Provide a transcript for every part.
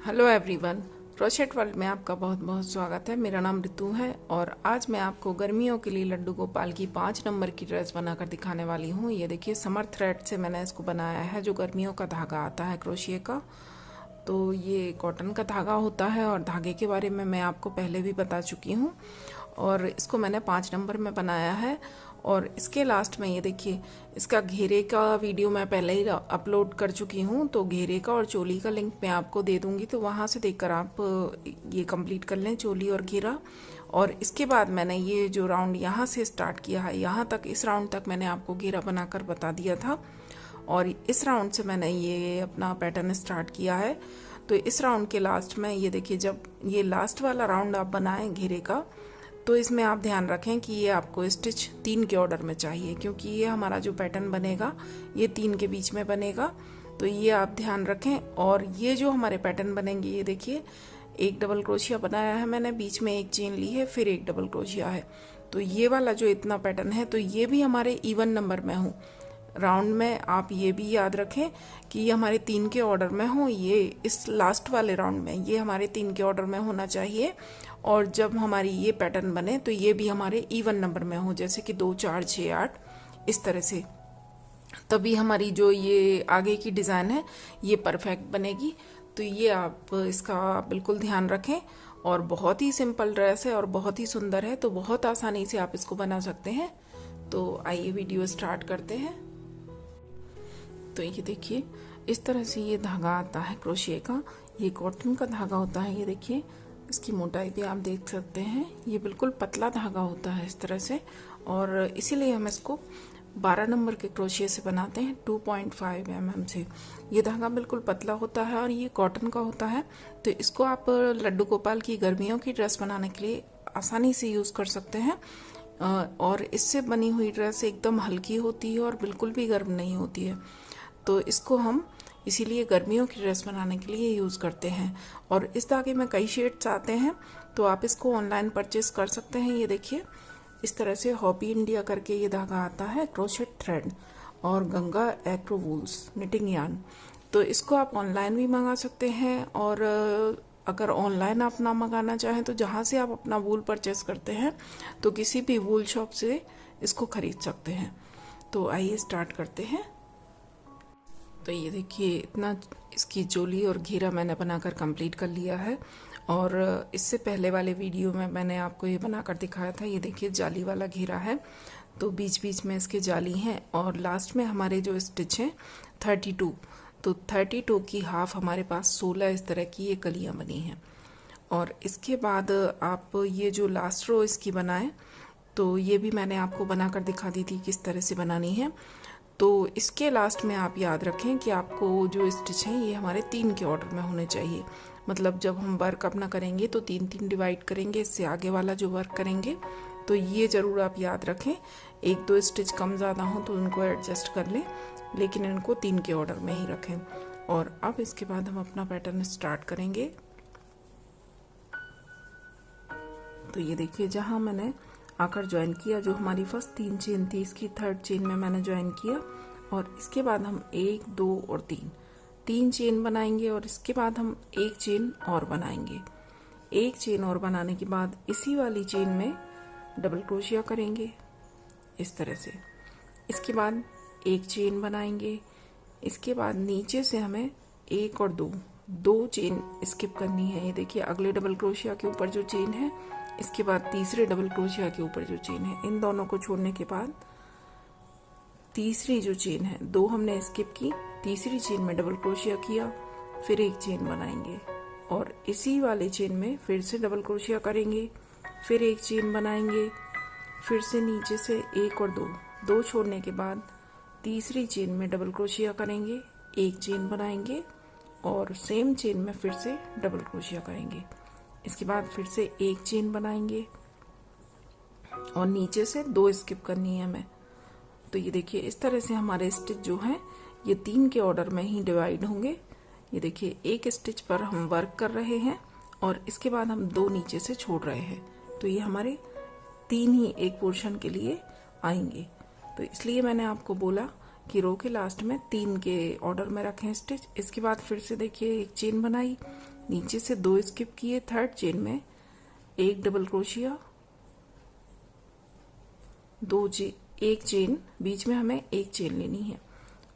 Hello everyone, crochet world में आपका बहुत बहुत स्वागत है। मेरा नाम रितु है और आज मैं आपको गर्मियों के लिए लड्डू गोपाल की 5 नंबर की ड्रेस बनाकर दिखाने वाली हूँ। ये देखिए, समर थ्रेड से मैंने इसको बनाया है। जो गर्मियों का धागा आता है क्रोशिया का, तो ये कॉटन का धागा होता है और धागे के बारे में मैं आपको पहले भी बता चुकी हूँ। और इसको मैंने 5 नंबर में बनाया है। और इसके लास्ट में ये देखिए, इसका घेरे का वीडियो मैं पहले ही अपलोड कर चुकी हूँ, तो घेरे का और चोली का लिंक मैं आपको दे दूँगी, तो वहाँ से देखकर आप ये कंप्लीट कर लें, चोली और घेरा। और इसके बाद मैंने ये जो राउंड यहाँ से स्टार्ट किया है, यहाँ तक, इस राउंड तक मैंने आपको घेरा बनाकर बता दिया था। और इस राउंड से मैंने ये अपना पैटर्न स्टार्ट किया है। तो इस राउंड के लास्ट में ये देखिए, जब ये लास्ट वाला राउंड आप बनाएं घेरे का, तो इसमें आप ध्यान रखें कि ये आपको स्टिच 3 के ऑर्डर में चाहिए, क्योंकि ये हमारा जो पैटर्न बनेगा ये 3 के बीच में बनेगा। तो ये आप ध्यान रखें। और ये जो हमारे पैटर्न बनेंगे, ये देखिए, एक डबल क्रोशिया बनाया है मैंने, बीच में एक चेन ली है, फिर एक डबल क्रोशिया है। तो ये वाला जो इतना पैटर्न है, तो ये भी हमारे इवन नंबर में हो राउंड में। आप ये भी याद रखें कि ये हमारे 3 के ऑर्डर में हो। ये इस लास्ट वाले राउंड में ये हमारे 3 के ऑर्डर में होना चाहिए। और जब हमारी ये पैटर्न बने तो ये भी हमारे इवन नंबर में हो, जैसे कि 2 4 6 8, इस तरह से। तभी हमारी जो ये आगे की डिज़ाइन है ये परफेक्ट बनेगी। तो ये आप इसका बिल्कुल ध्यान रखें। और बहुत ही सिंपल ड्रेस है और बहुत ही सुंदर है, तो बहुत आसानी से आप इसको बना सकते हैं। तो आइए वीडियो स्टार्ट करते हैं। तो ये देखिए, इस तरह से ये धागा आता है क्रोशिया का। ये कॉटन का धागा होता है। ये देखिए, इसकी मोटाई भी आप देख सकते हैं। ये बिल्कुल पतला धागा होता है इस तरह से, और इसीलिए हम इसको 12 नंबर के क्रोशिया से बनाते हैं, 2.5 mm से। ये धागा बिल्कुल पतला होता है और ये कॉटन का होता है। तो इसको आप लड्डू गोपाल की गर्मियों की ड्रेस बनाने के लिए आसानी से यूज़ कर सकते हैं। और इससे बनी हुई ड्रेस एकदम हल्की होती है और बिल्कुल भी गर्म नहीं होती है। तो इसको हम इसीलिए गर्मियों की ड्रेस बनाने के लिए यूज़ करते हैं। और इस धागे में कई शेड्स आते हैं, तो आप इसको ऑनलाइन परचेस कर सकते हैं। ये देखिए, इस तरह से हॉबी इंडिया करके ये धागा आता है, क्रोशेट थ्रेड और Ganga Acro wools knitting yarn. तो इसको आप ऑनलाइन भी मंगा सकते हैं। और अगर ऑनलाइन आप ना मंगाना चाहें तो जहाँ से आप अपना वूल परचेस करते हैं, तो किसी भी वूल शॉप से इसको खरीद सकते हैं। तो आइए स्टार्ट करते हैं। तो ये देखिए, इतना इसकी चोली और घेरा मैंने बनाकर कंप्लीट कर लिया है। और इससे पहले वाले वीडियो में मैंने आपको ये बनाकर दिखाया था। ये देखिए, जाली वाला घेरा है, तो बीच बीच में इसके जाली हैं। और लास्ट में हमारे जो स्टिच हैं 32, तो 32 की हाफ हमारे पास 16 इस तरह की ये कलियां बनी हैं। और इसके बाद आप ये जो लास्ट रो इसकी बनाएं, तो ये भी मैंने आपको बनाकर दिखा दी थी किस तरह से बनानी है। तो इसके लास्ट में आप याद रखें कि आपको जो स्टिच हैं ये हमारे 3 के ऑर्डर में होने चाहिए। मतलब जब हम वर्क अपना करेंगे तो 3 डिवाइड करेंगे, इससे आगे वाला जो वर्क करेंगे। तो ये ज़रूर आप याद रखें। 1 2 स्टिच कम ज़्यादा हो तो उनको एडजस्ट कर लें, लेकिन इनको 3 के ऑर्डर में ही रखें। और अब इसके बाद हम अपना पैटर्न स्टार्ट करेंगे। तो ये देखिए, जहाँ मैंने आकर ज्वाइन किया, जो हमारी फर्स्ट 3 चेन थी, इसकी 3rd चेन में मैंने ज्वाइन किया। और इसके बाद हम 1 2 और 3 चेन बनाएंगे। और इसके बाद हम 1 चेन और बनाएंगे। 1 चेन और बनाने के बाद इसी वाली चेन में डबल क्रोशिया करेंगे इस तरह से। इसके बाद 1 चेन बनाएंगे। इसके बाद नीचे से हमें 1 और 2 चेन स्किप करनी है। ये देखिए, अगले डबल क्रोशिया के ऊपर जो चेन है, इसके बाद तीसरे डबल क्रोशिया के ऊपर जो चेन है, इन दोनों को छोड़ने के बाद तीसरी जो चेन है, 2 हमने स्किप की, तीसरी चेन में डबल क्रोशिया किया, फिर 1 चेन बनाएंगे। और इसी वाले चेन में फिर से डबल क्रोशिया करेंगे, फिर 1 चेन बनाएंगे, फिर से नीचे से 1 और 2 छोड़ने के बाद तीसरी चेन में डबल क्रोशिया करेंगे, 1 चेन बनाएंगे और सेम चेन में फिर से डबल क्रोशिया करेंगे। इसके बाद फिर से 1 चेन बनाएंगे और नीचे से 2 स्किप करनी है हमें। तो ये देखिए, इस तरह से हमारे स्टिच जो हैं ये 3 के ऑर्डर में ही डिवाइड होंगे। ये देखिए, 1 स्टिच पर हम वर्क कर रहे हैं और इसके बाद हम 2 नीचे से छोड़ रहे हैं। तो ये हमारे 3 ही एक पोर्शन के लिए आएंगे। तो इसलिए मैंने आपको बोला कि रो के लास्ट में 3 के ऑर्डर में रखें स्टिच। इसके बाद फिर से देखिए, 1 चेन बनाई, नीचे से 2 स्किप किए, थर्ड चेन में एक डबल क्रोशिया, एक चेन, बीच में हमें एक चेन लेनी है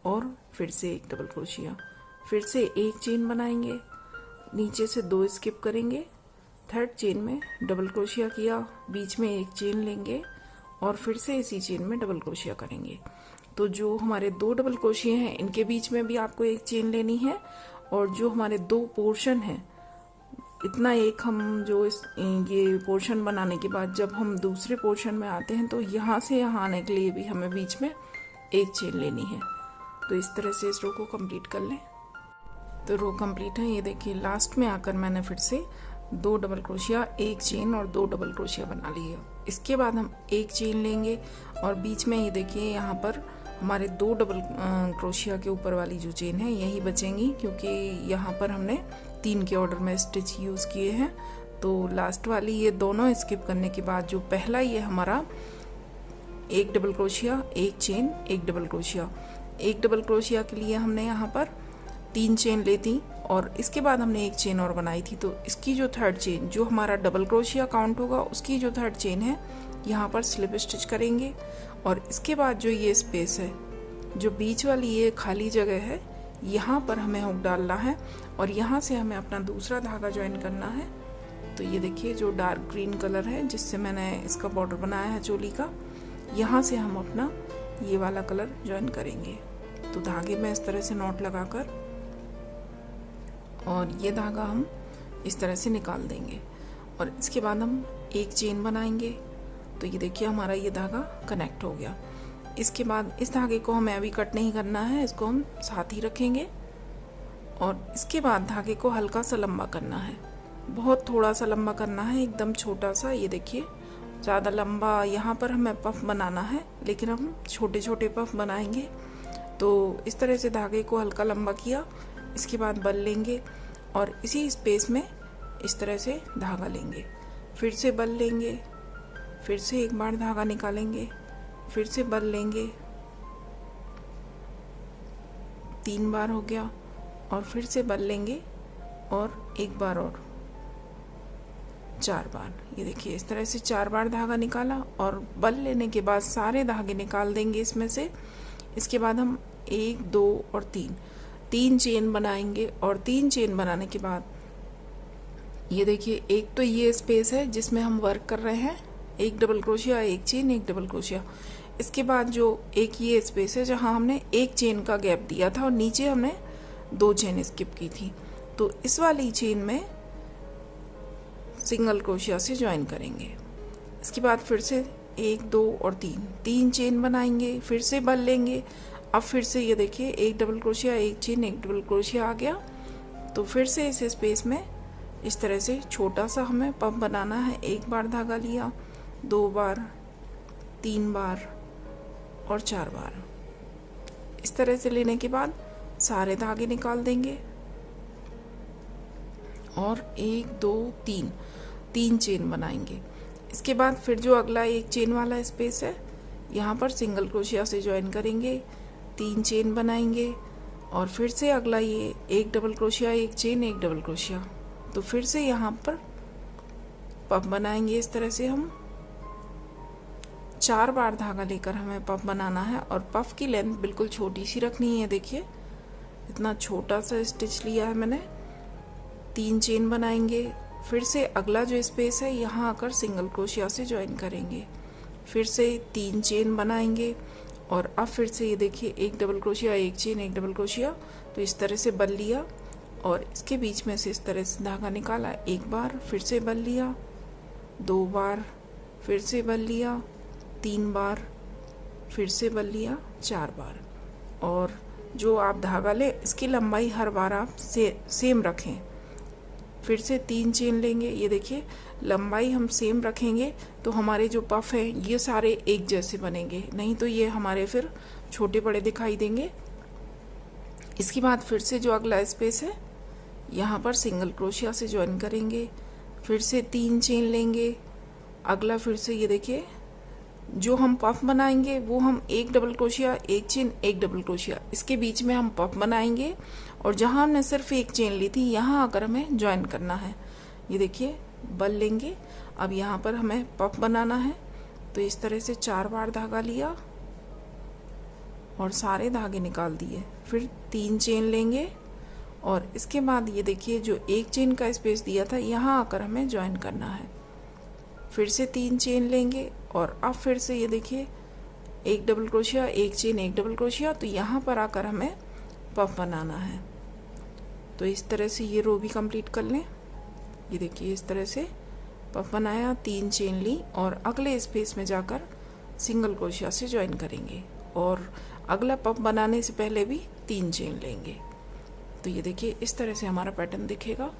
और फिर से एक डबल क्रोशिया, फिर से एक चेन बनाएंगे, नीचे से 2 स्किप करेंगे, थर्ड चेन में डबल क्रोशिया किया, बीच में एक चेन लेंगे और फिर से इसी चेन में डबल क्रोशिया करेंगे। तो जो हमारे 2 डबल क्रोशिया हैं इनके बीच में भी आपको एक चेन लेनी है और जो हमारे 2 पोर्शन हैं इतना एक हम जो ये पोर्शन बनाने के बाद जब हम दूसरे पोर्शन में आते हैं तो यहाँ से यहाँ आने के लिए भी हमें बीच में एक चेन लेनी है। तो इस तरह से इस रो को कंप्लीट कर लें। तो रो कंप्लीट है। ये देखिए लास्ट में आकर मैंने फिर से 2 डबल क्रोशिया, एक चेन और 2 डबल क्रोशिया बना ली है। इसके बाद हम एक चेन लेंगे और बीच में ये देखिए यहाँ पर हमारे 2 डबल क्रोशिया के ऊपर वाली जो चेन है यही बचेंगी, क्योंकि यहाँ पर हमने 3 के ऑर्डर में स्टिच यूज़ किए हैं। तो लास्ट वाली ये दोनों स्किप करने के बाद जो पहला ये हमारा एक डबल क्रोशिया, एक चेन, एक डबल क्रोशिया, एक डबल क्रोशिया के लिए हमने यहाँ पर 3 चेन ली थी और इसके बाद हमने एक चेन और बनाई थी। तो इसकी जो थर्ड चेन, जो हमारा डबल क्रोशिया काउंट होगा, उसकी जो थर्ड चेन है यहाँ पर स्लिप स्टिच करेंगे और इसके बाद जो ये स्पेस है, जो बीच वाली ये खाली जगह है, यहाँ पर हमें हुक डालना है और यहाँ से हमें अपना दूसरा धागा ज्वाइन करना है। तो ये देखिए जो डार्क ग्रीन कलर है जिससे मैंने इसका बॉर्डर बनाया है चोली का, यहाँ से हम अपना ये वाला कलर ज्वाइन करेंगे। तो धागे में इस तरह से नॉट लगाकर और ये धागा हम इस तरह से निकाल देंगे और इसके बाद हम एक चेन बनाएंगे। तो ये देखिए हमारा ये धागा कनेक्ट हो गया। इसके बाद इस धागे को हमें अभी कट नहीं करना है, इसको हम साथ ही रखेंगे और इसके बाद धागे को हल्का सा लंबा करना है, बहुत थोड़ा सा लंबा करना है, एकदम छोटा सा। ये देखिए ज़्यादा लंबा यहाँ पर हमें पफ बनाना है, लेकिन हम छोटे छोटे पफ बनाएंगे। तो इस तरह से धागे को हल्का लंबा किया, इसके बाद बल लेंगे और इसी स्पेस में इस तरह से धागा लेंगे, फिर से बल लेंगे, फिर से एक बार धागा निकालेंगे, फिर से बल लेंगे, 3 बार हो गया और फिर से बल लेंगे और एक बार और 4 बार। ये देखिए इस तरह से 4 बार धागा निकाला और बल लेने के बाद सारे धागे निकाल देंगे इसमें से। इसके बाद हम 1, 2 और 3 चेन बनाएंगे और 3 चेन बनाने के बाद ये देखिए एक तो ये स्पेस है जिसमें हम वर्क कर रहे हैं, एक डबल क्रोशिया, एक चेन, एक डबल क्रोशिया। इसके बाद जो एक ये स्पेस है जहाँ हमने एक चेन का गैप दिया था और नीचे हमने 2 चेन स्किप की थी। तो इस वाली चेन में सिंगल क्रोशिया से ज्वाइन करेंगे। इसके बाद फिर से 1, 2 और 3 चेन बनाएंगे, फिर से बल लेंगे। अब फिर से ये देखिए एक डबल क्रोशिया, एक चेन, एक डबल क्रोशिया आ गया। तो फिर से इस स्पेस में इस तरह से छोटा सा हमें पफ बनाना है। एक बार धागा लिया, 2 बार, 3 बार और 4 बार। इस तरह से लेने के बाद सारे धागे निकाल देंगे और 1, 2, 3 चेन बनाएंगे। इसके बाद फिर जो अगला एक चेन वाला स्पेस है यहाँ पर सिंगल क्रोशिया से ज्वाइन करेंगे, 3 चेन बनाएंगे और फिर से अगला ये एक डबल क्रोशिया, एक चेन, एक डबल क्रोशिया। तो फिर से यहाँ पर पफ बनाएंगे। इस तरह से हम 4 बार धागा लेकर हमें पफ बनाना है और पफ की लेंथ बिल्कुल छोटी सी रखनी है। देखिए इतना छोटा सा स्टिच लिया है मैंने। 3 चेन बनाएंगे, फिर से अगला जो स्पेस है यहाँ आकर सिंगल क्रोशिया से ज्वाइन करेंगे, फिर से 3 चेन बनाएंगे और अब फिर से ये देखिए एक डबल क्रोशिया, एक चेन, एक डबल क्रोशिया। तो इस तरह से बल लिया और इसके बीच में से इस तरह से धागा निकाला, एक बार, फिर से बल लिया, 2 बार, फिर से बल लिया, 3 बार, फिर से बल लिया, 4 बार। और जो आप धागा लें इसकी लंबाई हर बार आप सेम रखें। फिर से 3 चेन लेंगे। ये देखिए लंबाई हम सेम रखेंगे तो हमारे जो पफ हैं ये सारे एक जैसे बनेंगे, नहीं तो ये हमारे फिर छोटे बड़े दिखाई देंगे। इसके बाद फिर से जो अगला स्पेस है यहाँ पर सिंगल क्रोशिया से ज्वाइन करेंगे, फिर से 3 चेन लेंगे। अगला फिर से ये देखिए जो हम पफ बनाएंगे वो हम एक डबल क्रोशिया, एक चेन, एक डबल क्रोशिया, इसके बीच में हम पफ बनाएंगे और जहां हमने सिर्फ एक चेन ली थी यहाँ आकर हमें ज्वाइन करना है। ये देखिए बल लेंगे। अब यहाँ पर हमें पफ बनाना है, तो इस तरह से 4 बार धागा लिया और सारे धागे निकाल दिए। फिर 3 चेन लेंगे और इसके बाद ये देखिए जो एक चेन का स्पेस दिया था यहाँ आकर हमें ज्वाइन करना है। फिर से 3 चेन लेंगे और अब फिर से ये देखिए एक डबल क्रोशिया, एक चेन, एक डबल क्रोशिया, तो यहाँ पर आकर हमें पफ बनाना है। तो इस तरह से ये रो भी कंप्लीट कर लें। ये देखिए इस तरह से पफ बनाया, 3 चेन ली और अगले स्पेस में जाकर सिंगल क्रोशिया से ज्वाइन करेंगे और अगला पफ बनाने से पहले भी 3 चेन लेंगे। तो ये देखिए इस तरह से हमारा पैटर्न दिखेगा।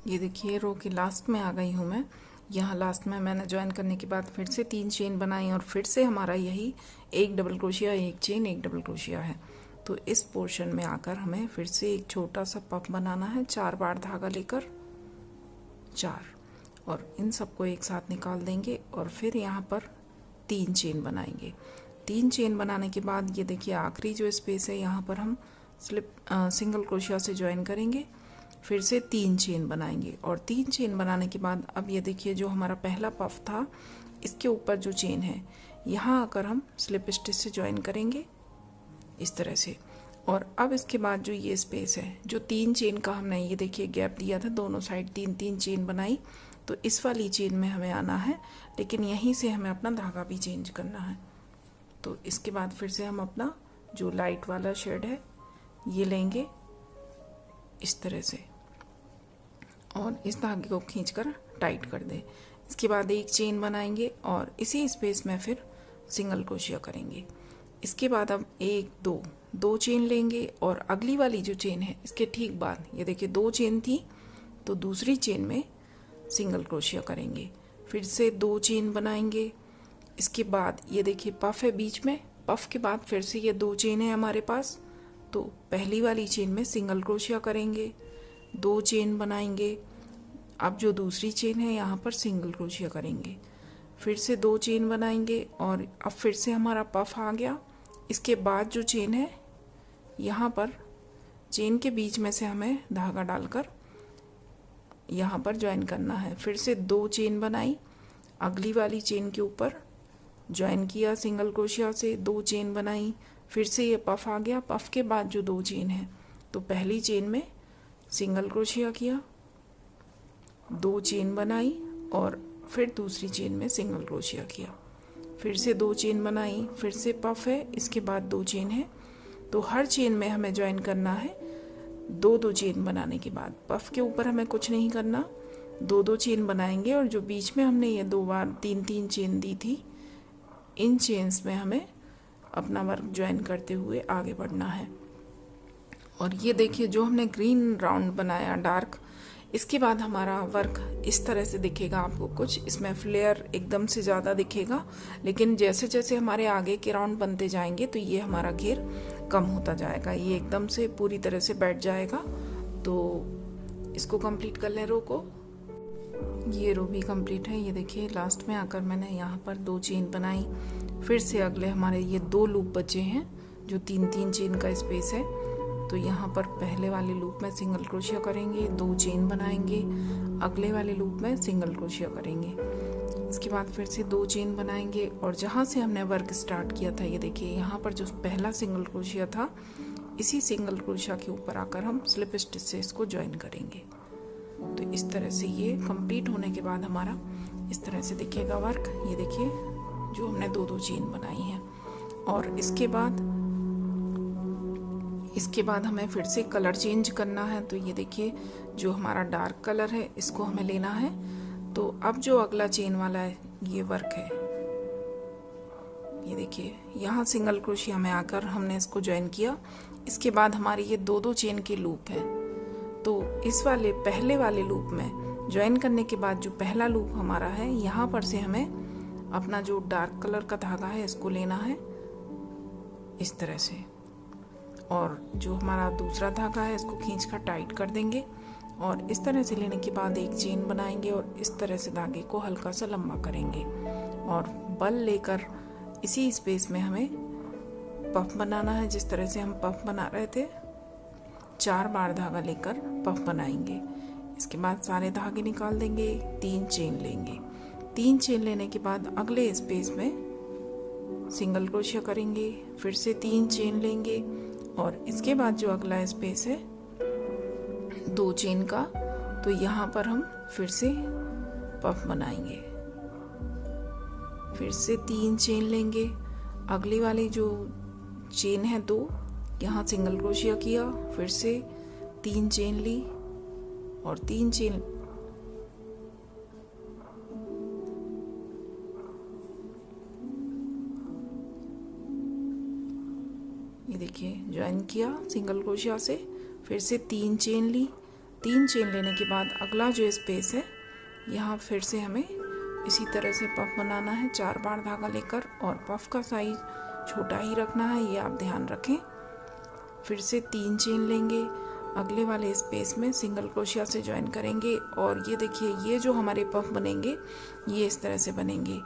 ये देखिए रो के लास्ट में आ गई हूँ मैं। यहाँ लास्ट में मैंने ज्वाइन करने के बाद फिर से 3 चेन बनाई और फिर से हमारा यही एक डबल क्रोशिया, एक चेन, एक डबल क्रोशिया है। तो इस पोर्शन में आकर हमें फिर से एक छोटा सा पफ बनाना है, 4 बार धागा लेकर 4, और इन सबको एक साथ निकाल देंगे और फिर यहाँ पर 3 चेन बनाएंगे। 3 चेन बनाने के बाद ये देखिए आखिरी जो स्पेस है यहाँ पर हम सिंगल क्रोशिया से ज्वाइन करेंगे। फिर से 3 चेन बनाएंगे और 3 चेन बनाने के बाद अब ये देखिए जो हमारा पहला पफ था इसके ऊपर जो चेन है यहाँ आकर हम स्लिप स्टिच से ज्वाइन करेंगे इस तरह से। और अब इसके बाद जो ये स्पेस है, जो 3 चेन का हमने ये देखिए गैप दिया था, दोनों साइड 3-3 चेन बनाई, तो इस वाली चेन में हमें आना है, लेकिन यहीं से हमें अपना धागा भी चेंज करना है। तो इसके बाद फिर से हम अपना जो लाइट वाला शेड है ये लेंगे इस तरह से और इस धागे को खींचकर टाइट कर दें। इसके बाद एक चेन बनाएंगे और इसी स्पेस में फिर सिंगल क्रोशिया करेंगे। इसके बाद अब 1-2 चेन लेंगे और अगली वाली जो चेन है इसके ठीक बाद ये देखिए 2 चेन थी, तो दूसरी चेन में सिंगल क्रोशिया करेंगे। फिर से 2 चेन बनाएंगे। इसके बाद ये देखिए पफ है बीच में, पफ के बाद फिर से ये 2 चेन है हमारे पास, तो पहली वाली चेन में सिंगल क्रोशिया करेंगे, 2 चेन बनाएंगे। अब जो दूसरी चेन है यहाँ पर सिंगल क्रोशिया करेंगे, फिर से 2 चेन बनाएंगे और अब फिर से हमारा पफ आ गया। इसके बाद जो चेन है यहाँ पर चेन के बीच में से हमें धागा डालकर यहाँ पर ज्वाइन करना है। फिर से 2 चेन बनाई, अगली वाली चेन के ऊपर ज्वाइन किया सिंगल क्रोशिया से, 2 चेन बनाई, फिर से ये पफ आ गया। पफ के बाद जो 2 चेन है तो पहली चेन में सिंगल क्रोशिया किया, 2 चेन बनाई और फिर दूसरी चेन में सिंगल क्रोशिया किया, फिर से 2 चेन बनाई, फिर से पफ है, इसके बाद 2 चेन है, तो हर चेन में हमें ज्वाइन करना है 2-2 चेन बनाने के बाद। पफ के ऊपर हमें कुछ नहीं करना, 2-2 चेन बनाएंगे और जो बीच में हमने ये 2 बार 3-3 चेन दी थी, इन चेन्स में हमें अपना वर्क ज्वाइन करते हुए आगे बढ़ना है। और ये देखिए जो हमने ग्रीन राउंड बनाया डार्क, इसके बाद हमारा वर्क इस तरह से दिखेगा आपको कुछ। इसमें फ्लेयर एकदम से ज़्यादा दिखेगा, लेकिन जैसे जैसे हमारे आगे के राउंड बनते जाएंगे तो ये हमारा घेर कम होता जाएगा, ये एकदम से पूरी तरह से बैठ जाएगा। तो इसको कंप्लीट कर लें रो को। ये रो भी कंप्लीट है। ये देखिए लास्ट में आकर मैंने यहाँ पर 2 चेन बनाई, फिर से अगले हमारे ये 2 लूप बचे हैं जो 3-3 चेन का स्पेस है, तो यहाँ पर पहले वाले लूप में सिंगल क्रोशिया करेंगे, 2 चेन बनाएंगे, अगले वाले लूप में सिंगल क्रोशिया करेंगे। इसके बाद फिर से 2 चेन बनाएंगे और जहाँ से हमने वर्क स्टार्ट किया था, ये देखिए यहाँ पर जो पहला सिंगल क्रोशिया था, इसी सिंगल क्रोशिया के ऊपर आकर हम स्लिप स्टिच से इसको ज्वाइन करेंगे। तो इस तरह से ये कंप्लीट होने के बाद हमारा इस तरह से दिखेगा वर्क। ये देखिए जो हमने 2-2 चेन बनाई है और इसके बाद हमें फिर से कलर चेंज करना है। तो ये देखिए जो हमारा डार्क कलर है इसको हमें लेना है। तो अब जो अगला चेन वाला है ये वर्क है, ये देखिए यहाँ सिंगल क्रोशिया में आकर हमने इसको ज्वाइन किया। इसके बाद हमारी ये 2-2 चेन के लूप है, तो इस वाले पहले वाले लूप में ज्वाइन करने के बाद जो पहला लूप हमारा है, यहाँ पर से हमें अपना जो डार्क कलर का धागा है इसको लेना है इस तरह से, और जो हमारा दूसरा धागा है इसको खींचकर टाइट कर देंगे और इस तरह से लेने के बाद एक चेन बनाएंगे और इस तरह से धागे को हल्का सा लंबा करेंगे और बल लेकर इसी स्पेस में हमें पफ बनाना है। जिस तरह से हम पफ बना रहे थे, 4 बार धागा लेकर पफ बनाएंगे। इसके बाद सारे धागे निकाल देंगे, 3 चेन लेंगे। 3 चेन लेने के बाद अगले स्पेस में सिंगल क्रोशिया करेंगे, फिर से 3 चेन लेंगे और इसके बाद जो अगला स्पेस है 2 चेन का, तो यहाँ पर हम फिर से पफ बनाएंगे। फिर से 3 चेन लेंगे, अगली वाली जो चेन है 2, यहाँ सिंगल क्रोशिया किया, फिर से 3 चेन ली और 3 चेन ये देखिए ज्वाइन किया सिंगल क्रोशिया से, फिर से 3 चेन ली। 3 चेन लेने के बाद अगला जो स्पेस है यहाँ फिर से हमें इसी तरह से पफ बनाना है, 4 बार धागा लेकर, और पफ का साइज छोटा ही रखना है, ये आप ध्यान रखें। फिर से 3 चेन लेंगे, अगले वाले स्पेस में सिंगल क्रोशिया से ज्वाइन करेंगे और ये देखिए ये जो हमारे पफ बनेंगे ये इस तरह से बनेंगे।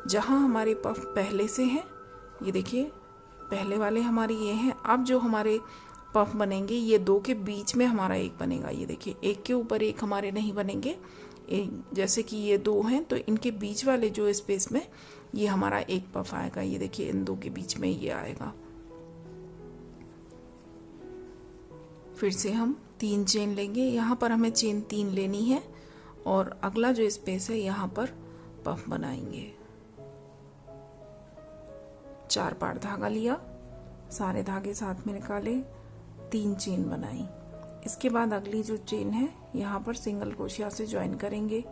जहाँ हमारे पफ पहले से हैं, ये देखिए पहले वाले हमारे ये हैं, अब जो हमारे पफ बनेंगे ये 2 के बीच में हमारा एक बनेगा। ये देखिए एक के ऊपर एक हमारे नहीं बनेंगे, जैसे कि ये 2 हैं तो इनके बीच वाले जो स्पेस में ये हमारा एक पफ आएगा। ये देखिए इन 2 के बीच में ये आएगा। फिर से हम 3 चेन लेंगे, यहाँ पर हमें चेन 3 लेनी है और अगला जो स्पेस है यहाँ पर पफ बनाएंगे। 4 बार धागा लिया, सारे धागे साथ में निकाले, 3 चेन बनाई। इसके बाद अगली जो चेन है यहाँ पर सिंगल क्रोशिया से ज्वाइन करेंगे,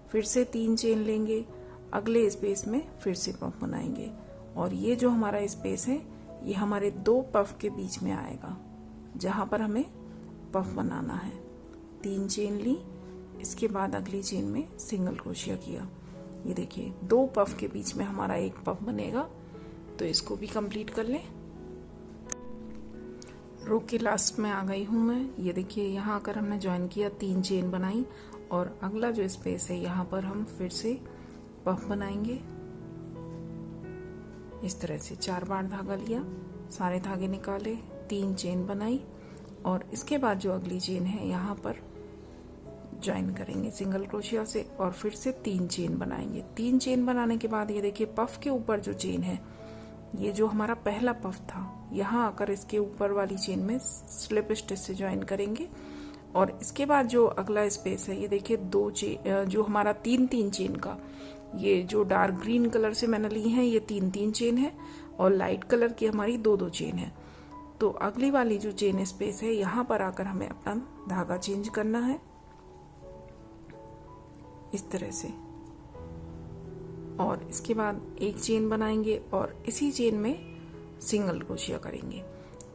फिर से 3 चेन लेंगे, अगले स्पेस में फिर से पफ बनाएंगे और ये जो हमारा स्पेस है ये हमारे 2 पफ के बीच में आएगा, जहाँ पर हमें पफ बनाना है। 3 चेन ली, इसके बाद अगली चेन में सिंगल क्रोशिया किया। ये देखिए 2 पफ के बीच में हमारा एक पफ बनेगा, तो इसको भी कंप्लीट कर लें। रो के लास्ट में आ गई हूँ मैं। ये देखिए यहाँ आकर हमने ज्वाइन किया, 3 चेन बनाई और अगला जो स्पेस है यहाँ पर हम फिर से पफ बनाएंगे। इस तरह से 4 बार धागा लिया, सारे धागे निकाले, 3 चेन बनाई और इसके बाद जो अगली चेन है यहाँ पर ज्वाइन करेंगे सिंगल क्रोशिया से और फिर से 3 चेन बनाएंगे। 3 चेन बनाने के बाद ये देखिए पफ के ऊपर जो चेन है, ये जो हमारा पहला पफ था, यहाँ आकर इसके ऊपर वाली चेन में स्लिप स्टिच से ज्वाइन करेंगे और इसके बाद जो अगला स्पेस है ये देखिए 2 चेन, जो हमारा 3 चेन का, ये जो डार्क ग्रीन कलर से मैंने ली है ये 3 चेन है और लाइट कलर की हमारी 2 चेन है। तो अगली वाली जो चेन स्पेस है यहाँ पर आकर हमें अपना धागा चेंज करना है इस तरह से, और इसके बाद एक चेन बनाएंगे और इसी चेन में सिंगल क्रोशिया करेंगे।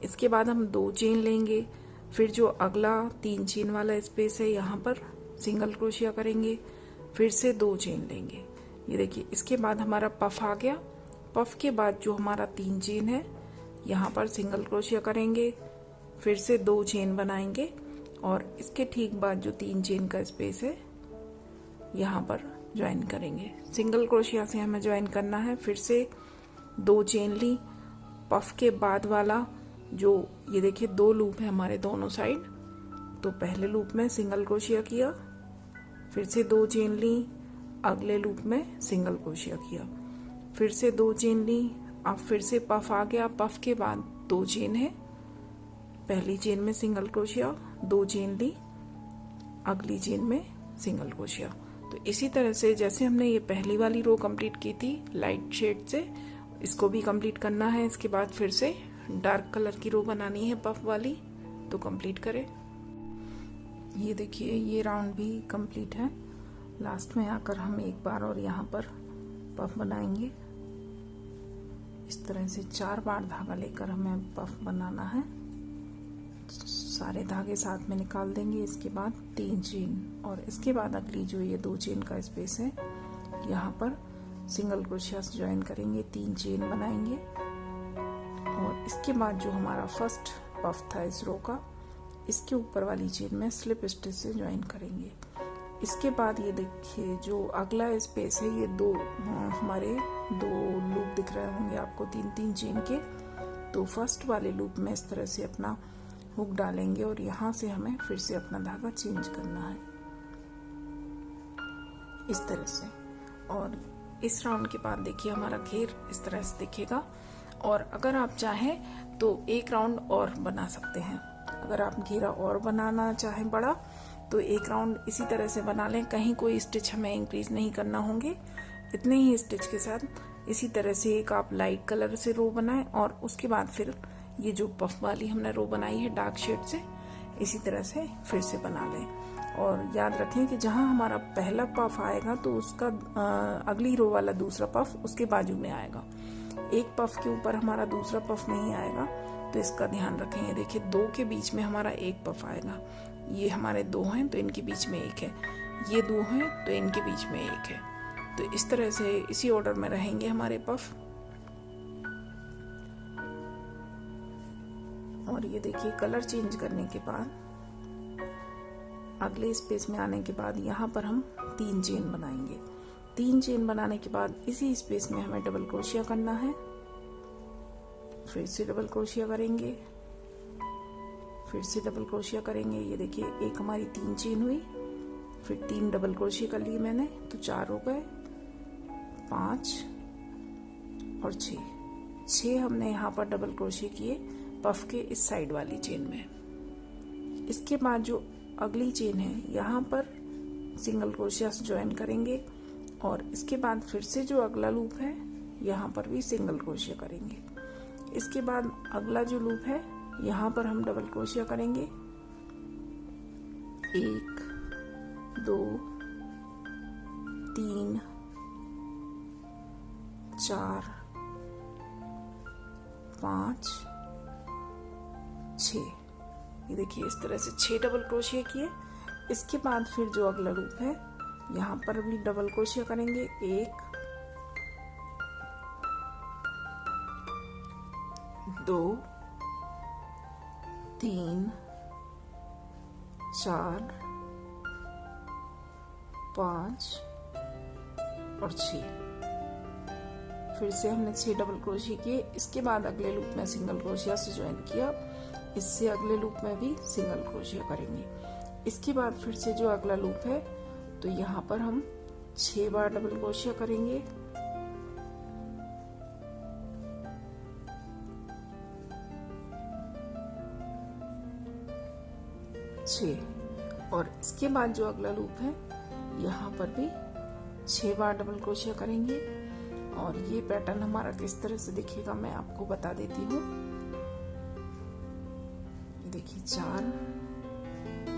इसके बाद हम 2 चेन लेंगे, फिर जो अगला 3 चेन वाला स्पेस है यहाँ पर सिंगल क्रोशिया करेंगे, फिर से 2 चेन लेंगे। ये देखिए इसके बाद हमारा पफ आ गया। पफ के बाद जो हमारा 3 चेन है यहाँ पर सिंगल क्रोशिया करेंगे, फिर से 2 चेन बनाएंगे और इसके ठीक बाद जो 3 चेन का स्पेस है यहाँ पर ज्वाइन करेंगे। सिंगल क्रोशिया से हमें ज्वाइन करना है। फिर से 2 चेन ली, पफ के बाद वाला जो ये देखिए 2 लूप है हमारे दोनों साइड, तो पहले लूप में सिंगल क्रोशिया किया, फिर से 2 चेन ली, अगले लूप में सिंगल क्रोशिया किया, फिर से 2 चेन ली। अब फिर से पफ आ गया, पफ के बाद 2 चेन है, पहली चेन में सिंगल क्रोशिया, 2 चेन ली, अगली चेन में सिंगल क्रोशिया। तो इसी तरह से जैसे हमने ये पहली वाली रो कंप्लीट की थी लाइट शेड से, इसको भी कंप्लीट करना है। इसके बाद फिर से डार्क कलर की रो बनानी है पफ वाली, तो कंप्लीट करें। ये देखिए ये राउंड भी कंप्लीट है। लास्ट में आकर हम एक बार और यहाँ पर पफ बनाएंगे। इस तरह से 4 बार धागा लेकर हमें पफ बनाना है। सारे धागे साथ में निकाल देंगे। इसके बाद 3 चेन और इसके बाद अगली जो ये 2 चेन का स्पेस है यहाँ पर सिंगल क्रोशिया से ज्वाइन करेंगे, 3 चेन बनाएंगे और इसके बाद जो हमारा फर्स्ट पफ था इस रो का, इसके ऊपर वाली चेन में स्लिप स्टिच से ज्वाइन करेंगे। इसके बाद ये देखिए जो अगला स्पेस है, ये हमारे दो लूप दिख रहे होंगे आपको 3-3 चेन के। तो फर्स्ट वाले लूप में इस तरह से अपना हुक डालेंगे और यहाँ से हमें फिर से अपना धागा चेंज करना है इस तरह से। और इस राउंड के बाद देखिए हमारा घेर इस तरह से दिखेगा। और अगर आप चाहें तो एक राउंड और बना सकते हैं। अगर आप घेरा और बनाना चाहें बड़ा तो एक राउंड इसी तरह से बना लें, कहीं कोई स्टिच हमें इंक्रीज नहीं करना होंगे। इतने ही स्टिच के साथ इसी तरह से एक आप लाइट कलर से रो बनाएं और उसके बाद फिर ये जो पफ वाली हमने रो बनाई है डार्क शेड से, इसी तरह से फिर से बना लें। और याद रखें कि जहां हमारा पहला पफ आएगा तो उसका अगली रो वाला दूसरा पफ उसके बाजू में आएगा। एक पफ के ऊपर हमारा दूसरा पफ नहीं आएगा, तो इसका ध्यान रखें। ये देखिए 2 के बीच में हमारा एक पफ आएगा। ये हमारे 2 हैं तो इनके बीच में एक है, ये 2 हैं तो इनके बीच में एक है। तो इस तरह से इसी ऑर्डर में रहेंगे हमारे पफ। और ये देखिए कलर चेंज करने के बाद अगले स्पेस में आने के बाद यहाँ पर हम 3 चेन बनाएंगे। 3 चेन बनाने के बाद इसी स्पेस में हमें डबल क्रोशिया करना है। फिर से डबल क्रोशिया करेंगे, फिर से डबल क्रोशिया करेंगे। ये देखिए एक हमारी 3 चेन हुई, फिर 3 डबल क्रोशिया कर लिए मैंने, तो 4 हो गए, 5 और 6 हमने यहाँ पर डबल क्रोशिया किए पफ के इस साइड वाली चेन में। इसके बाद जो अगली चेन है यहाँ पर सिंगल क्रोशिया से ज्वाइन करेंगे और इसके बाद फिर से जो अगला लूप है यहाँ पर भी सिंगल क्रोशिया करेंगे। इसके बाद अगला जो लूप है यहाँ पर हम डबल क्रोशिया करेंगे, 1 2 3 4 5 6। ये देखिए इस तरह से 6 डबल क्रोशिया किए। इसके बाद फिर जो अगला लूप है यहाँ पर भी डबल क्रोशिया करेंगे, 1 2 3 4 5 और 6। फिर से हमने 6 डबल क्रोशिया किए। इसके बाद अगले लूप में सिंगल क्रोशिया से ज्वाइन किया, इससे अगले लूप में भी सिंगल क्रोशिया करेंगे। इसके बाद फिर से जो अगला लूप है तो यहाँ पर हम 6 बार डबल क्रोशिया करेंगे, और इसके बाद जो अगला लूप है यहाँ पर भी 6 बार डबल क्रोशिया करेंगे। और ये पैटर्न हमारा किस तरह से दिखेगा मैं आपको बता देती हूँ। देखिए 4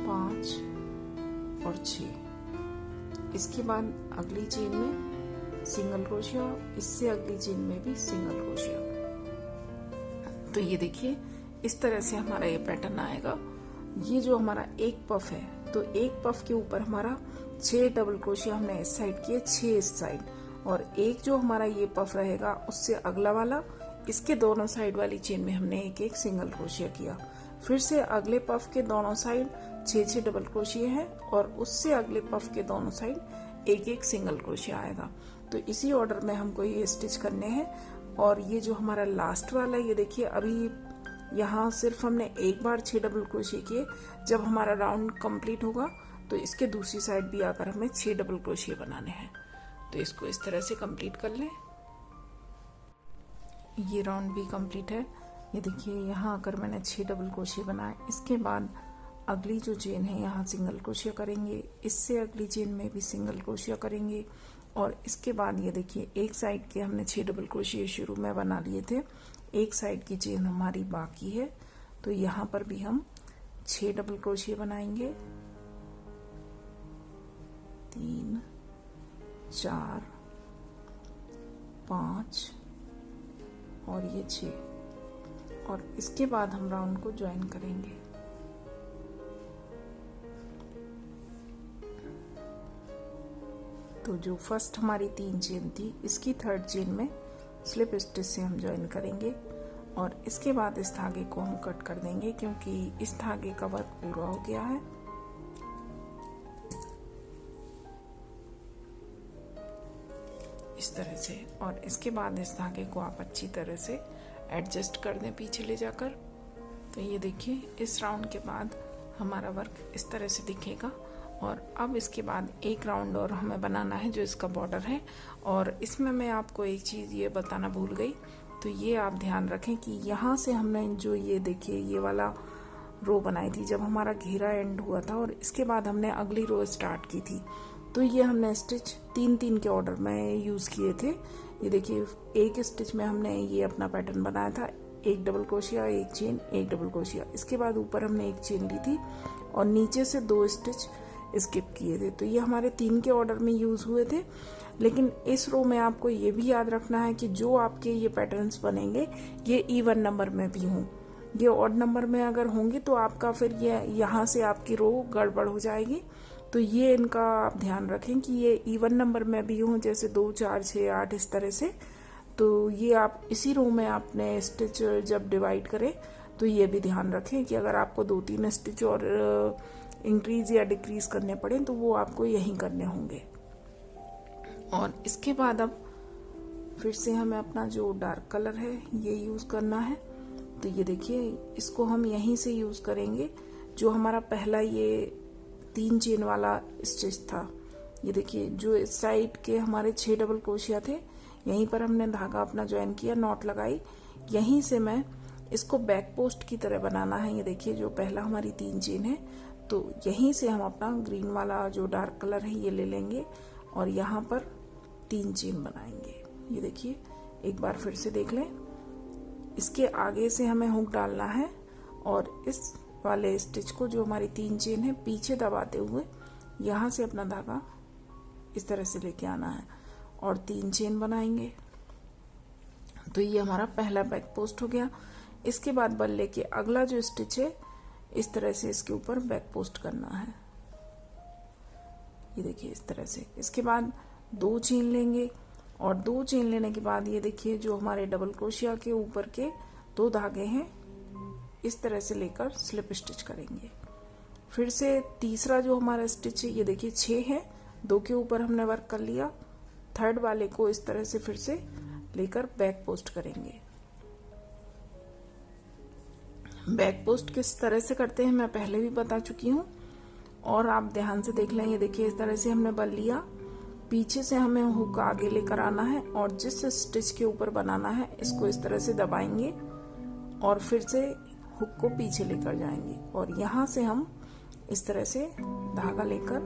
5 और 6। इसके बाद अगली चेन में सिंगल क्रोशिया, इससे अगली चेन में भी सिंगल क्रोशिया। तो ये देखिए इस तरह से हमारा ये पैटर्न आएगा। ये जो हमारा एक पफ है तो एक पफ के ऊपर हमारा 6 डबल क्रोशिया हमने इस साइड किए, 6 इस साइड, और एक जो हमारा ये पफ रहेगा उससे अगला वाला, इसके दोनों साइड वाली चेन में हमने एक एक सिंगल क्रोशिया किया। फिर से अगले पफ के दोनों साइड 6 डबल क्रोशिया है और उससे अगले पफ के दोनों साइड एक एक सिंगल क्रोशिया आएगा। तो इसी ऑर्डर में हमको ये स्टिच करने हैं। और ये जो हमारा लास्ट वाला ये देखिए अभी यहाँ सिर्फ हमने एक बार 6 डबल क्रोशिया किए। जब हमारा राउंड कंप्लीट होगा तो इसके दूसरी साइड भी आकर हमें 6 डबल क्रोशिया बनाने हैं। तो इसको इस तरह से कंप्लीट कर लें। ये राउंड भी कंप्लीट है। ये देखिए यहाँ आकर मैंने 6 डबल क्रोशिया बनाए। इसके बाद अगली जो चेन है यहाँ सिंगल क्रोशिया करेंगे, इससे अगली चेन में भी सिंगल क्रोशिया करेंगे। और इसके बाद ये देखिए एक साइड के हमने 6 डबल क्रोशिया शुरू में बना लिए थे, एक साइड की चेन हमारी बाकी है। तो यहाँ पर भी हम 6 डबल क्रोशिया बनाएंगे, 3 4 5 और ये 6। और इसके बाद हम राउंड को ज्वाइन करेंगे। तो जो फर्स्ट हमारी 3 चेन थी इसकी 3rd चेन में स्लिप स्टिच से हम ज्वाइन करेंगे और इसके बाद इस धागे को हम कट कर देंगे क्योंकि इस धागे का वर्क पूरा हो गया है। इस तरह से। और इसके बाद इस धागे को आप अच्छी तरह से एडजस्ट कर दें पीछे ले जाकर। तो ये देखिए इस राउंड के बाद हमारा वर्क इस तरह से दिखेगा। और अब इसके बाद एक राउंड और हमें बनाना है जो इसका बॉर्डर है। और इसमें मैं आपको एक चीज़ ये बताना भूल गई, तो ये आप ध्यान रखें कि यहाँ से हमने जो ये देखिए ये वाला रो बनाई थी जब हमारा घेरा एंड हुआ था, और इसके बाद हमने अगली रो स्टार्ट की थी। तो ये हमने स्टिच 3-3 के ऑर्डर में यूज़ किए थे। ये देखिए एक स्टिच में हमने ये अपना पैटर्न बनाया था, एक डबल क्रोशिया, एक चेन, एक डबल क्रोशिया। इसके बाद ऊपर हमने एक चेन ली थी और नीचे से 2 स्टिच स्किप किए थे। तो ये हमारे 3 के ऑर्डर में यूज़ हुए थे। लेकिन इस रो में आपको ये भी याद रखना है कि जो आपके ये पैटर्न्स बनेंगे ये इवन नंबर में भी हों। ये ऑड नंबर में अगर होंगे तो आपका फिर ये यहाँ से आपकी रो गड़बड़ हो जाएगी। तो ये इनका आप ध्यान रखें कि ये इवन नंबर में भी हों, जैसे 2, 4, 6, 8 इस तरह से। तो ये आप इसी रो में आपने स्टिच जब डिवाइड करें तो ये भी ध्यान रखें कि अगर आपको 2-3 स्टिच और इंक्रीज या डिक्रीज करने पड़े तो वो आपको यहीं करने होंगे। और इसके बाद अब फिर से हमें अपना जो डार्क कलर है ये यूज़ करना है। तो ये देखिए इसको हम यहीं से यूज़ करेंगे जो हमारा पहला ये 3 चेन वाला स्टिच था। ये देखिए जो इस साइड के हमारे 6 डबल क्रोशिया थे, यहीं पर हमने धागा अपना ज्वाइन किया, नॉट लगाई। यहीं से मैं इसको बैक पोस्ट की तरह बनाना है। ये देखिए जो पहला हमारी 3 चेन है, तो यहीं से हम अपना ग्रीन वाला जो डार्क कलर है ये ले लेंगे और यहाँ पर 3 चेन बनाएंगे। ये देखिए एक बार फिर से देख लें, इसके आगे से हमें हुक डालना है और इस वाले स्टिच को जो हमारी 3 चेन है पीछे दबाते हुए यहाँ से अपना धागा इस तरह से लेके आना है और 3 चेन बनाएंगे। तो ये हमारा पहला बैक पोस्ट हो गया। इसके बाद बल्ले के अगला जो स्टिच है इस तरह से इसके ऊपर बैक पोस्ट करना है। ये देखिए इस तरह से। इसके बाद 2 चेन लेंगे और 2 चेन लेने के बाद ये देखिए जो हमारे डबल क्रोशिया के ऊपर के 2 धागे हैं इस तरह से लेकर स्लिप स्टिच करेंगे। फिर से तीसरा जो हमारा स्टिच है ये देखिए 6 है, 2 के ऊपर हमने वर्क कर लिया। थर्ड वाले को इस तरह से फिर से लेकर बैक पोस्ट करेंगे। बैक पोस्ट किस तरह से करते हैं मैं पहले भी बता चुकी हूँ और आप ध्यान से देख लें। ये देखिए इस तरह से हमने बल लिया, पीछे से हमें हुक आगे लेकर आना है और जिस स्टिच के ऊपर बनाना है इसको इस तरह से दबाएंगे और फिर से हुक को पीछे लेकर जाएंगे और यहाँ से हम इस तरह से धागा लेकर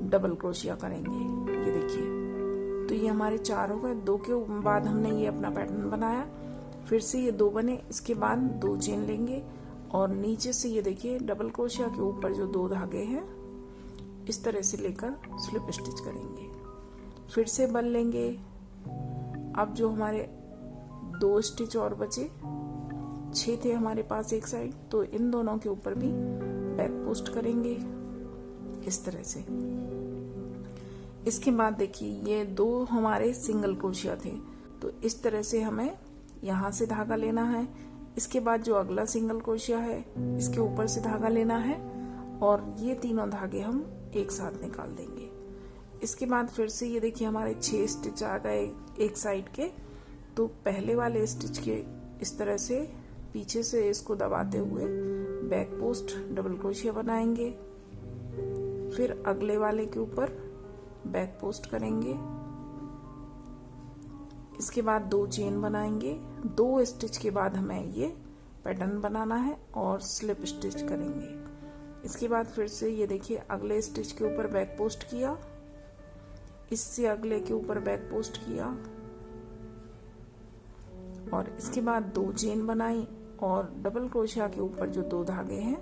डबल क्रोशिया करेंगे। ये देखिए तो ये हमारे 4 हो गए। 2 के बाद हमने ये अपना पैटर्न बनाया, फिर से ये 2 बने। इसके बाद 2 चेन लेंगे और नीचे से ये देखिए डबल क्रोशिया के ऊपर जो 2 धागे हैं इस तरह से लेकर स्लिप स्टिच करेंगे। फिर से बल लेंगे। अब जो हमारे 2 स्टिच और बचे, 6 थे हमारे पास एक साइड, तो इन दोनों के ऊपर भी बैक पोस्ट करेंगे इस तरह से। इसके बाद देखिए ये 2 हमारे सिंगल क्रोशिया थे, तो इस तरह से हमें यहाँ से धागा लेना है। इसके बाद जो अगला सिंगल क्रोशिया है इसके ऊपर से धागा लेना है और ये तीनों धागे हम एक साथ निकाल देंगे। इसके बाद फिर से ये देखिए हमारे 6 स्टिच आ गए एक साइड के, तो पहले वाले स्टिच के इस तरह से पीछे से इसको दबाते हुए बैक पोस्ट डबल क्रोशिया बनाएंगे। फिर अगले वाले के ऊपर बैक पोस्ट करेंगे। इसके बाद 2 चेन बनाएंगे। 2 स्टिच के बाद हमें ये पैटर्न बनाना है और स्लिप स्टिच करेंगे। इसके बाद फिर से ये देखिए अगले स्टिच के ऊपर बैक पोस्ट किया, इससे अगले के ऊपर बैक पोस्ट किया और इसके बाद 2 चेन बनाई और डबल क्रोशिया के ऊपर जो 2 धागे हैं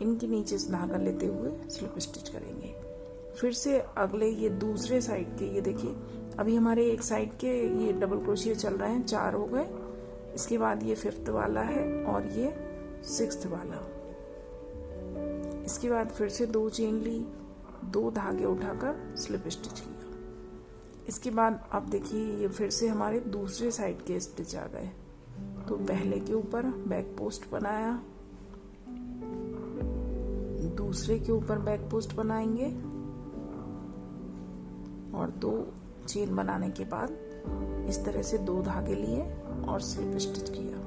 इनके नीचे से धागा लेते हुए स्लिप स्टिच करेंगे। फिर से अगले ये दूसरे साइड के, ये देखिए अभी हमारे एक साइड के ये डबल क्रोशिया चल रहे हैं, 4 हो गए। इसके बाद ये 5th वाला है और ये 6th वाला। इसके बाद फिर से 2 चेन ली, 2 धागे उठाकर स्लिप स्टिच किया। इसके बाद अब देखिए ये फिर से हमारे दूसरे साइड के स्टिच आ गए, तो पहले के ऊपर बैक पोस्ट बनाया, दूसरे के ऊपर बैक पोस्ट बनाएंगे और 2 चेन बनाने के बाद इस तरह से 2 धागे लिए और स्लिप स्टिच किया।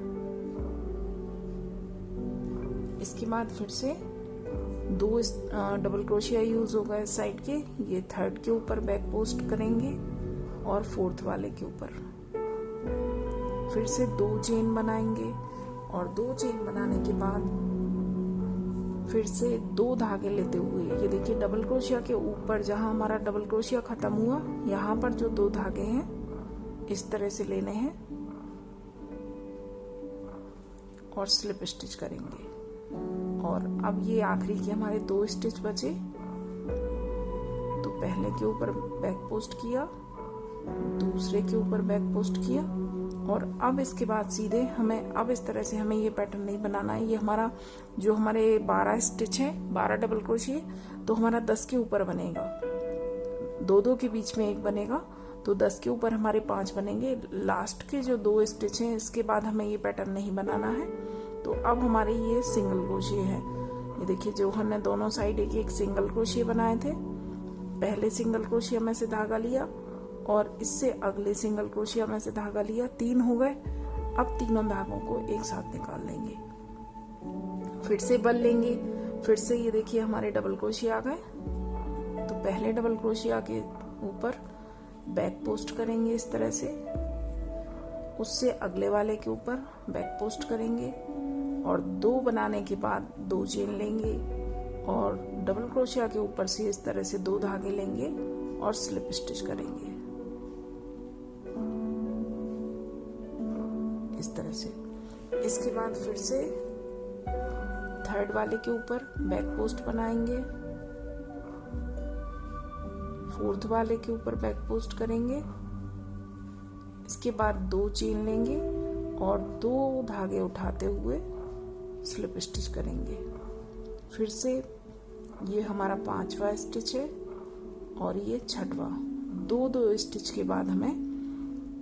इसके बाद फिर से 2 डबल क्रोशिया यूज होगा इस साइड के, ये 3rd के ऊपर बैक पोस्ट करेंगे और 4th वाले के ऊपर फिर से 2 चेन बनाएंगे और 2 चेन बनाने के बाद फिर से 2 धागे लेते हुए, ये देखिए डबल क्रोशिया के ऊपर जहां हमारा डबल क्रोशिया खत्म हुआ, यहाँ पर जो 2 धागे हैं इस तरह से लेने हैं और स्लिप स्टिच करेंगे। और अब ये आखिरी के हमारे 2 स्टिच बचे, तो पहले के ऊपर बैक पोस्ट किया, दूसरे के ऊपर बैक पोस्ट किया और अब इसके बाद सीधे हमें अब इस तरह से हमें ये पैटर्न नहीं बनाना है। ये हमारा जो हमारे 12 स्टिच है, 12 डबल क्रोशिया, तो हमारा 10 के ऊपर बनेगा, 2-2 के बीच में एक बनेगा, तो 10 के ऊपर हमारे 5 बनेंगे। लास्ट के जो 2 स्टिच हैं इसके बाद हमें ये पैटर्न नहीं बनाना है। तो अब हमारे ये सिंगल क्रोशिया है। ये देखिए जो हमने दोनों साइड एक सिंगल क्रोशिया बनाए थे, पहले सिंगल क्रोशिया में से धागा लिया और इससे अगले सिंगल क्रोशिया में से धागा लिया, 3 हो गए। अब तीनों धागों को एक साथ निकाल लेंगे, फिर से बल लेंगे, फिर से ये देखिए हमारे डबल क्रोशिया आ गए। तो पहले डबल क्रोशिया के ऊपर बैक पोस्ट करेंगे इस तरह से, उससे अगले वाले के ऊपर बैक पोस्ट करेंगे और 2 बनाने के बाद 2 चेन लेंगे और डबल क्रोशिया के ऊपर से इस तरह से 2 धागे लेंगे और स्लिप स्टिच करेंगे इस तरह से। इसके बाद फिर से 3rd वाले के ऊपर बैक पोस्ट बनाएंगे, 4th वाले के ऊपर बैक पोस्ट करेंगे, इसके बाद 2 चेन लेंगे और 2 धागे उठाते हुए स्लिप स्टिच करेंगे। फिर से ये हमारा 5वां स्टिच है और ये 6वां। 2-2 स्टिच के बाद हमें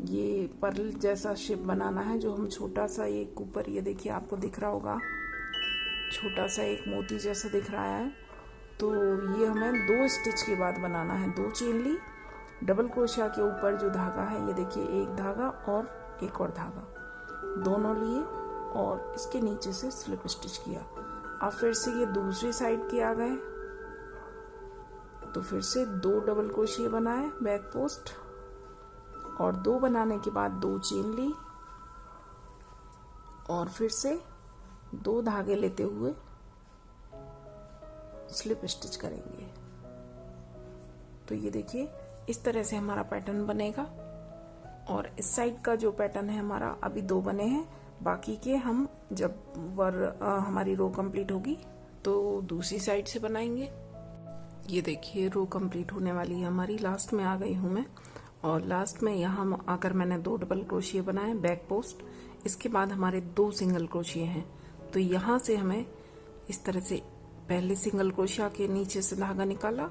ये पर्ल जैसा शेप बनाना है, जो हम छोटा सा एक ऊपर, ये देखिए आपको दिख रहा होगा छोटा सा एक मोती जैसा दिख रहा है, तो ये हमें 2 स्टिच के बाद बनाना है। 2 चेन ली, डबल क्रोशिया के ऊपर जो धागा है, ये देखिए एक धागा और एक और धागा, दोनों लिए और इसके नीचे से स्लिप स्टिच किया। अब फिर से ये दूसरी साइड के आ गए, तो फिर से 2 डबल क्रोशिया बनाए बैक पोस्ट और 2 बनाने के बाद 2 चेन ली और फिर से 2 धागे लेते हुए स्लिप स्टिच करेंगे। तो ये देखिए इस तरह से हमारा पैटर्न बनेगा। और इस साइड का जो पैटर्न है हमारा अभी 2 बने हैं, बाकी के हम जब हमारी रो कंप्लीट होगी तो दूसरी साइड से बनाएंगे। ये देखिए रो कंप्लीट होने वाली है हमारी, लास्ट में आ गई हूँ मैं। और लास्ट में यहाँ आकर मैंने 2 डबल क्रोशिया बनाए बैक पोस्ट, इसके बाद हमारे 2 सिंगल क्रोशिया हैं। तो यहाँ से हमें इस तरह से पहले सिंगल क्रोशिया के नीचे से धागा निकाला,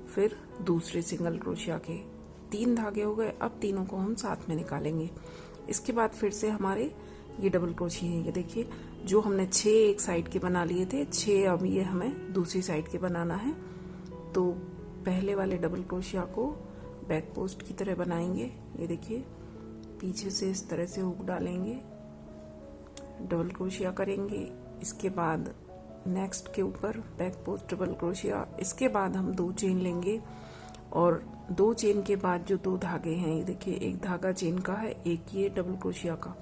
फिर दूसरे सिंगल क्रोशिया के 3 धागे हो गए। अब तीनों को हम साथ में निकालेंगे। इसके बाद फिर से हमारे ये डबल क्रोशिया है, ये देखिए जो हमने 6 एक साइड के बना लिए थे, 6 अब ये हमें दूसरी साइड के बनाना है। तो पहले वाले डबल क्रोशिया को बैक पोस्ट की तरह बनाएंगे। ये देखिए पीछे से इस तरह से हुक डालेंगे, डबल क्रोशिया करेंगे, इसके बाद नेक्स्ट के ऊपर बैक पोस्ट डबल क्रोशिया, इसके बाद हम 2 चेन लेंगे और 2 चेन के बाद जो 2 धागे हैं, ये देखिए एक धागा चेन का है, एक ये डबल क्रोशिया का,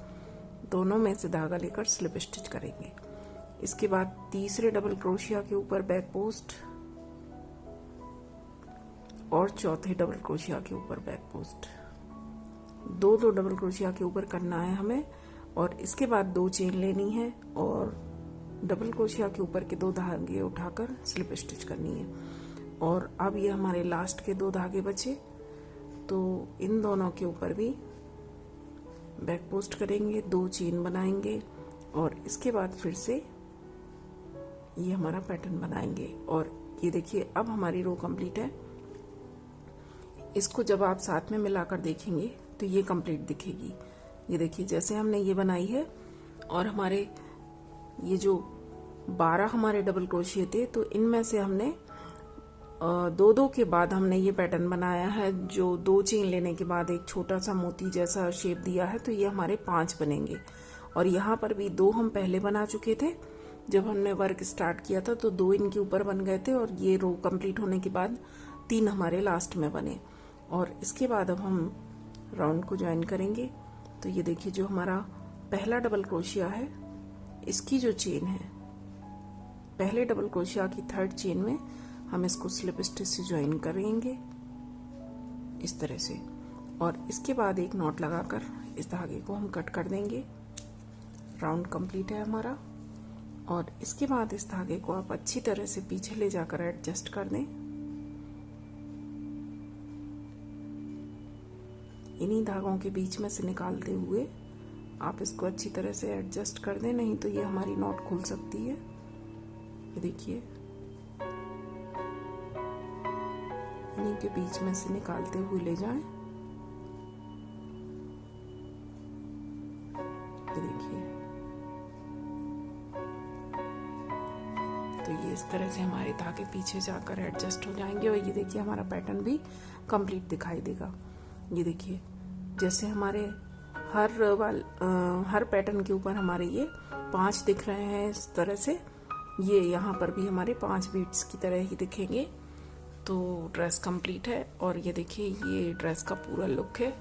दोनों में से धागा लेकर स्लिप स्टिच करेंगे। इसके बाद तीसरे डबल क्रोशिया के ऊपर बैक पोस्ट और चौथे डबल क्रोशिया के ऊपर बैक पोस्ट, 2-2 डबल क्रोशिया के ऊपर करना है हमें। और इसके बाद 2 चेन लेनी है और डबल क्रोशिया के ऊपर के 2 धागे उठाकर स्लिप स्टिच करनी है। और अब ये हमारे लास्ट के 2 धागे बचे, तो इन दोनों के ऊपर भी बैक पोस्ट करेंगे, 2 चेन बनाएंगे और इसके बाद फिर से ये हमारा पैटर्न बनाएंगे। और ये देखिए अब हमारी रो कंप्लीट है। इसको जब आप साथ में मिलाकर देखेंगे तो ये कंप्लीट दिखेगी। ये देखिए जैसे हमने ये बनाई है और हमारे ये जो 12 हमारे डबल क्रोशिया थे, तो इनमें से हमने दो दो के बाद हमने ये पैटर्न बनाया है, जो 2 चेन लेने के बाद एक छोटा सा मोती जैसा शेप दिया है, तो ये हमारे 5 बनेंगे। और यहाँ पर भी 2 हम पहले बना चुके थे जब हमने वर्क स्टार्ट किया था, तो 2 इनके ऊपर बन गए थे और ये रो कंप्लीट होने के बाद 3 हमारे लास्ट में बने। और इसके बाद अब हम राउंड को ज्वाइन करेंगे। तो ये देखिए जो हमारा पहला डबल क्रोशिया है, इसकी जो चेन है, पहले डबल क्रोशिया की 3rd चेन में हम इसको स्लिप स्टिच से ज्वाइन करेंगे इस तरह से। और इसके बाद एक नॉट लगाकर इस धागे को हम कट कर देंगे। राउंड कंप्लीट है हमारा। और इसके बाद इस धागे को आप अच्छी तरह से पीछे ले जाकर एडजस्ट कर दें। इन्हीं धागों के बीच में से निकालते हुए आप इसको अच्छी तरह से एडजस्ट कर दें, नहीं तो ये हमारी नॉट खुल सकती है। ये देखिए इन्हीं के बीच में से निकालते हुए ले जाएं। ये देखिए, तो ये इस तरह से हमारे धागे पीछे जाकर एडजस्ट हो जाएंगे। और ये देखिए हमारा पैटर्न भी कंप्लीट दिखाई देगा। ये देखिए जैसे हमारे हर पैटर्न के ऊपर हमारे ये 5 दिख रहे हैं इस तरह से, ये यहाँ पर भी हमारे 5 बीट्स की तरह ही दिखेंगे। तो ड्रेस कंप्लीट है। और ये देखिए ये ड्रेस का पूरा लुक है।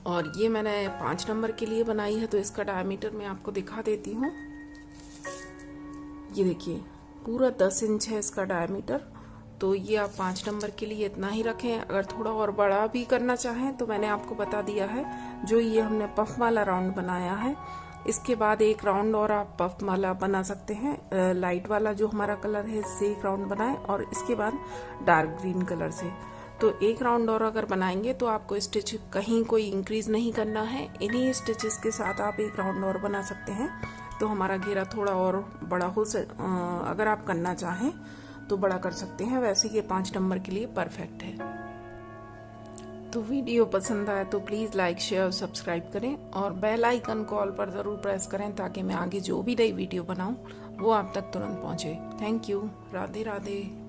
और ये मैंने 5 नंबर के लिए बनाई है, तो इसका डायमीटर मैं आपको दिखा देती हूँ। ये देखिए पूरा 10 इंच है इसका डायमीटर। तो ये आप 5 नंबर के लिए इतना ही रखें। अगर थोड़ा और बड़ा भी करना चाहें तो मैंने आपको बता दिया है। जो ये हमने पफ वाला राउंड बनाया है, इसके बाद एक राउंड और आप पफ वाला बना सकते हैं। लाइट वाला जो हमारा कलर है इससे एक राउंड बनाएं और इसके बाद डार्क ग्रीन कलर से। तो एक राउंड और अगर बनाएंगे तो आपको स्टिच कहीं कोई इंक्रीज नहीं करना है। इन्हीं स्टिचेस के साथ आप एक राउंड और बना सकते हैं, तो हमारा घेरा थोड़ा और बड़ा अगर आप करना चाहें तो बड़ा कर सकते हैं। वैसे ये 5 नंबर के लिए परफेक्ट है। तो वीडियो पसंद आए तो प्लीज़ लाइक शेयर और सब्सक्राइब करें और बेल आइकन को ऑल पर ज़रूर प्रेस करें, ताकि मैं आगे जो भी नई वीडियो बनाऊं वो आप तक तुरंत पहुंचे। Thank you. राधे राधे।